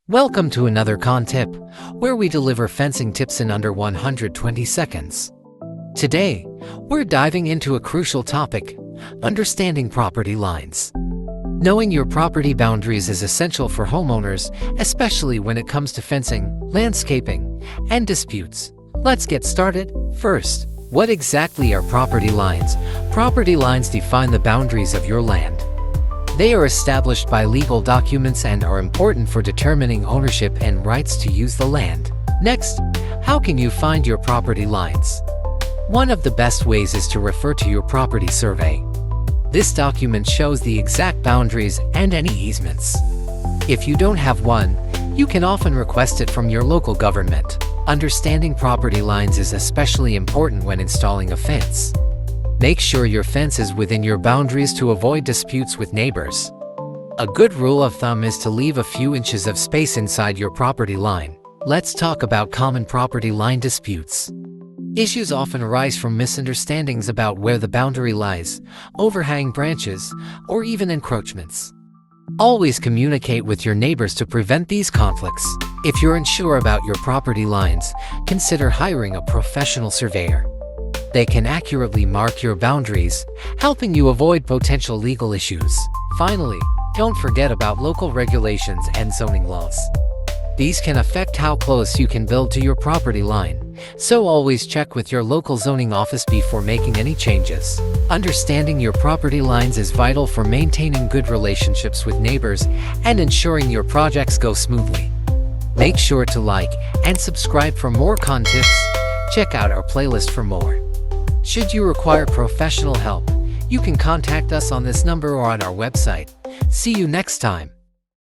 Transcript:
Welcome to another CAAN tip, where we deliver fencing tips in under 120 seconds. Today, we're diving into a crucial topic: understanding property lines. Knowing your property boundaries is essential for homeowners, especially when it comes to fencing, landscaping, and disputes. Let's get started. First, what exactly are property lines? Property lines define the boundaries of your land. They are established by legal documents and are important for determining ownership and rights to use the land. Next, how can you find your property lines? One of the best ways is to refer to your property survey. This document shows the exact boundaries and any easements. If you don't have one, you can often request it from your local government. Understanding property lines is especially important when installing a fence. Make sure your fence is within your boundaries to avoid disputes with neighbors. A good rule of thumb is to leave a few inches of space inside your property line. Let's talk about common property line disputes. Issues often arise from misunderstandings about where the boundary lies, overhanging branches, or even encroachments. Always communicate with your neighbors to prevent these conflicts. If you're unsure about your property lines, consider hiring a professional surveyor. They can accurately mark your boundaries, helping you avoid potential legal issues. Finally, don't forget about local regulations and zoning laws. These can affect how close you can build to your property line, so always check with your local zoning office before making any changes. Understanding your property lines is vital for maintaining good relationships with neighbors and ensuring your projects go smoothly. Make sure to like and subscribe for more CAAN tips. Check out our playlist for more. Should you require professional help, you can contact us on this number or on our website. See you next time.